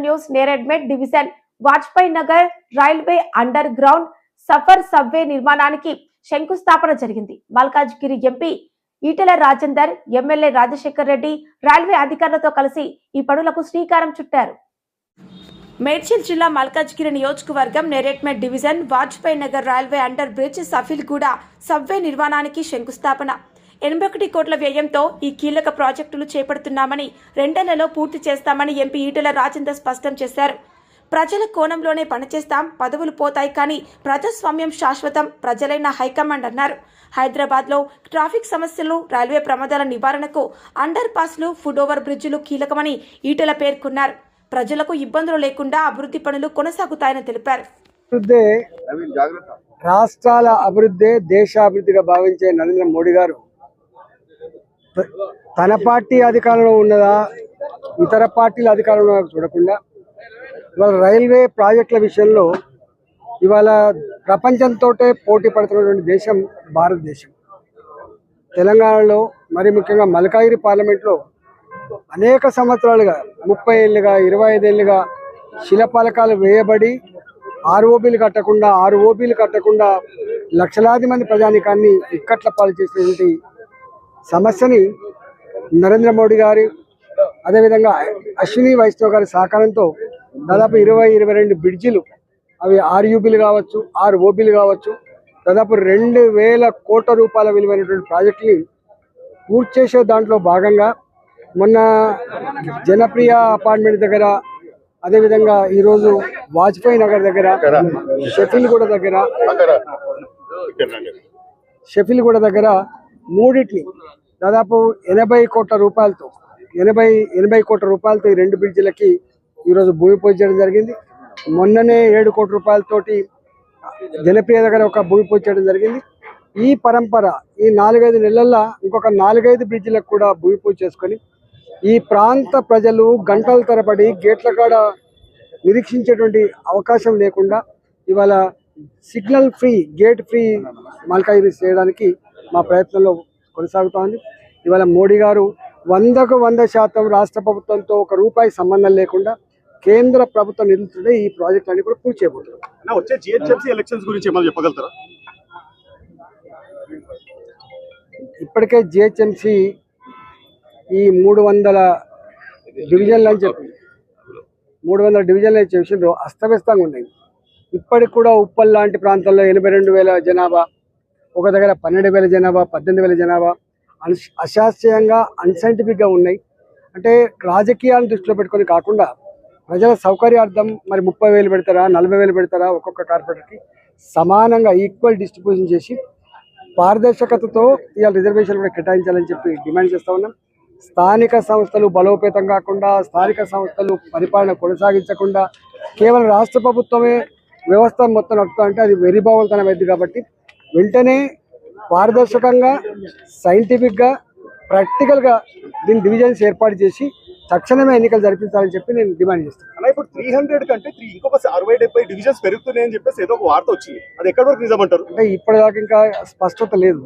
News Neredmet division Vajpayee Nagar railway under ground suffer subway నిర్మాణానికి శంకుస్థాపన జరిగింది. Malkajgiri MP Etela Rajender, MLA Rajasekhar Reddy railway అధికారులతో కలిసి ఈ పనులకు శ్రీకారం చుట్టారు. మేడ్చల్ జిల్లా మల్కాజ్గిరి నియోజకవర్గం Neredmet division Vajpayee Nagar railway under bridge Safilguda subway నిర్మాణానికి శంకుస్థాపన. 81 కోట్ల వ్యయంతో ఈ కీలక ప్రాజెక్టులు చేపడుతున్నామని, 2 నెలల్లో పూర్తి చేస్తామని ఎంపీ ఈటెల రాజేందర్ స్పష్టం చేశారు. ప్రజల కోణంలోనే పనిచేస్తాం, పదవులు పోతాయి కానీ ప్రజాస్వామ్యం శాశ్వతం, ప్రజలైన హైకమాండ్ అన్నారు. హైదరాబాద్లో ట్రాఫిక్ సమస్యలు, రైల్వే ప్రమాదాల నివారణకు అండర్ పాస్లు, ఫుట్ ఓవర్ బ్రిడ్జిలు కీలకమని ఈటెల పేర్కొన్నారు. ప్రజలకు ఇబ్బందులు లేకుండా అభివృద్ధి పనులు కొనసాగుతాయని తెలిపారు. రాష్ట్రాల అభివృద్ధి దేశాభివృద్ధిగా భావించే నరేంద్ర మోడీ గారు తన పార్టీ అధికారంలో ఉన్నదా ఇతర పార్టీల అధికారంలో చూడకుండా ఇవాళ రైల్వే ప్రాజెక్టుల విషయంలో ఇవాళ ప్రపంచంతో పోటీ పడుతున్నటువంటి దేశం భారతదేశం. తెలంగాణలో మరి ముఖ్యంగా మల్కాజ్గిరి పార్లమెంట్లో అనేక సంవత్సరాలుగా 30 ఏళ్ళుగా 25 ఏళ్ళుగా శిలపలకాలు వేయబడి ఆర్ఓబీలు కట్టకుండా లక్షలాది మంది ప్రజానికాన్ని ఇక్కట్ల పాలు చేసినటువంటి సమస్యని నరేంద్ర మోడీ గారి అదేవిధంగా అశ్విని వైష్ణవ్ గారి సహకారంతో దాదాపు 22 బ్రిడ్జిలు, అవి ఆర్యూబీలు కావచ్చు, ఆర్ఓబీలు కావచ్చు, దాదాపు 2000 కోట్ల రూపాయల విలువైనటువంటి ప్రాజెక్టుని పూర్తి చేసే దాంట్లో భాగంగా మొన్న జనప్రియ అపార్ట్మెంట్ దగ్గర, అదేవిధంగా ఈరోజు వాజ్పేయి నగర్ దగ్గర, షెఫిల్గూడ దగ్గర మూడింటిని దాదాపు 80 కోట్ల రూపాయలతో ఈ 2 బ్రిడ్జిలకి ఈరోజు భూమి పూజ చేయడం జరిగింది. మొన్ననే 7 కోట్ల రూపాయలతోటి జనప్రియ దగ్గర ఒక భూమి పూజ చేయడం జరిగింది. ఈ పరంపర ఈ 4-5 నెలల్లో ఇంకొక 4-5 బ్రిడ్జిలకు కూడా భూమి పూజ చేసుకొని ఈ ప్రాంత ప్రజలు గంటల తరబడి గేట్ల కాడ నిరీక్షించేటువంటి అవకాశం లేకుండా ఇవాళ signal free, gate free Malkajgiri చేయడానికి మా ప్రయత్నంలో కొనసాగుతోంది. ఇవాళ మోడీ గారు 100కు 100% రాష్ట్ర ప్రభుత్వంతో ఒక రూపాయి సంబంధం లేకుండా కేంద్ర ప్రభుత్వ నిధులతో ఈ ప్రాజెక్ట్ అన్ని కూడా పూర్తి చేయబోతున్నారు. వచ్చే జిహెచ్ఎంసీ ఎలక్షన్స్ గురించి ఏమైనా చెప్పగలుగుతారా? ఇప్పటికే జిహెచ్ఎంసీ ఈ 300 డివిజన్లు అని చెప్పి 300 డివిజన్లు అని చెప్పి అస్తవ్యస్తంగా ఉన్నాయి. ఇప్పటికి కూడా ఉప్పల్ లాంటి ప్రాంతాల్లో 82,000 జనాభా, ఒక దగ్గర 12,000 జనాభా, 18,000 జనాభా అశాస్త్రీయంగా అన్సైంటిఫిక్గా ఉన్నాయి. అంటే రాజకీయాలను దృష్టిలో పెట్టుకొని కాకుండా ప్రజల సౌకర్యార్థం మరి 30,000 పెడతారా, 40,000 పెడతారా, ఒక్కొక్క కార్పొరేటర్కి సమానంగా ఈక్వల్ డిస్ట్రిబ్యూషన్ చేసి పారదర్శకతతో ఇవాళ రిజర్వేషన్ కూడా కేటాయించాలని చెప్పి డిమాండ్ చేస్తూ ఉన్నాం. స్థానిక సంస్థలు బలోపేతం కాకుండా, స్థానిక సంస్థలు పరిపాలన కొనసాగించకుండా కేవలం రాష్ట్ర ప్రభుత్వమే వ్యవస్థ మొత్తం నడుపుతా అంటే అది వెరిబావులతనం అయింది. కాబట్టి వెంటనే పారదర్శకంగా, సైంటిఫిక్గా, ప్రాక్టికల్గా దీని డివిజన్స్ ఏర్పాటు చేసి తక్షణమే ఎన్నికలు జరిపించాలని చెప్పి నేను డిమాండ్ చేస్తాను. అలా ఇప్పుడు 300 కంటే ఇంకొక 60-70 డివిజన్స్ పెరుగుతున్నాయని చెప్పేసి ఏదో ఒక వార్త వచ్చింది, అది ఎక్కడి వరకు నిజమంటారు? అంటే ఇప్పటిదాకా ఇంకా స్పష్టత లేదు.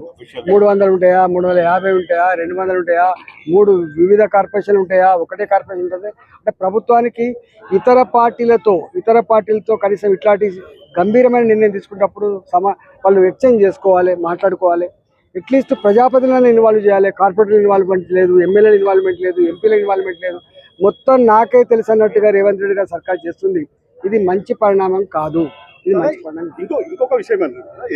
300 ఉంటాయా, 350 ఉంటాయా, 200 ఉంటాయా, 3 వివిధ కార్పొరేషన్లు ఉంటాయా, ఒకటే కార్పొరేషన్ ఉంటుంది? అంటే ప్రభుత్వానికి ఇతర పార్టీలతో కనీసం ఇట్లాంటి గంభీరమైన నిర్ణయం తీసుకున్నప్పుడు వాళ్ళు ఎక్స్చేంజ్ చేసుకోవాలి, మాట్లాడుకోవాలి. అట్లీస్ట్ ప్రజాప్రతినిధులను ఇన్వాల్వ్ చేయాలి. కార్పొరేటర్ ఇన్వాల్వ్మెంట్ లేదు, ఎమ్మెల్యేల ఇన్వాల్వ్మెంట్ లేదు, ఎంపీల ఇన్వాల్వ్మెంట్ లేదు. మొత్తం నాకే తెలిసి అన్నట్టుగా రేవంత్ రెడ్డి గారు సర్కార్ చేస్తుంది. ఇది మంచి పరిణామం కాదు. ఇది మంచి పరిణామం. ఇంకొక విషయం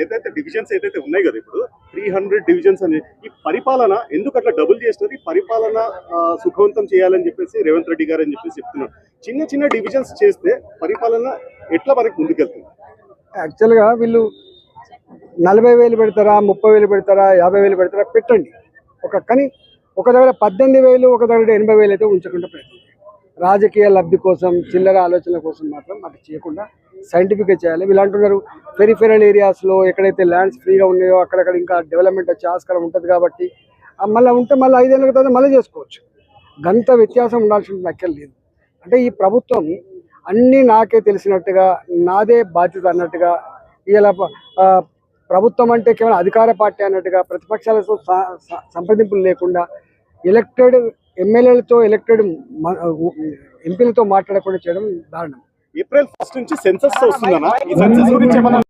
ఏదైతే డివిజన్స్ ఏదైతే ఉన్నాయి కదా, ఇప్పుడు 300 డివిజన్స్ అని ఈ పరిపాలన ఎందుకు అట్లా డబుల్ చేస్తుంది? పరిపాలన సుఖవంతం చేయాలని చెప్పేసి రేవంత్ రెడ్డి గారు అని చెప్పేసి చెప్తున్నారు. చిన్న డివిజన్స్ చేస్తే పరిపాలన ఎట్లా మనకి ముందుకెళ్తుంది? యాక్చువల్గా వీళ్ళు 40,000 పెడతారా, 30,000 పెడతారా, 50,000 పెడతారా, పెట్టండి. కానీ ఒక దగ్గర 18,000, ఒక దగ్గర 80,000 అయితే ఉంచకుండా పెట్టండి. రాజకీయ లబ్ధి కోసం, చిల్లర ఆలోచనల కోసం మాత్రం అటు చేయకుండా సైంటిఫిక్గా చేయాలి. వీళ్ళు అంటున్నారు పెరిఫెరల్ ఏరియాస్లో ఎక్కడైతే ల్యాండ్స్ ఫ్రీగా ఉన్నాయో అక్కడక్కడ ఇంకా డెవలప్మెంట్ వచ్చే ఆస్కారం ఉంటుంది కాబట్టి మళ్ళీ ఉంటే మళ్ళీ 5 ఏళ్ళ తర్వాత మళ్ళీ చేసుకోవచ్చు. గంత వ్యత్యాసం ఉండాల్సిన లెక్కలు లేదు. అంటే ఈ ప్రభుత్వం అన్నీ నాకే తెలిసినట్టుగా, నాదే బాధ్యత అన్నట్టుగా ఇలా ప్రభుత్వం అంటే కేవలం అధికార పార్టీ అన్నట్టుగా ప్రతిపక్షాలతో సంప్రదింపులు లేకుండా ఎలక్టెడ్ ఎమ్మెల్యేలతో ఎలక్టెడ్ ఎంపీలతో మాట్లాడకుండా చేయడం దారుణం. ఏప్రిల్ 1 నుంచి సెన్సస్ వస్తుందన్నా, ఈ సెన్సస్ గురించి ఏమన్నా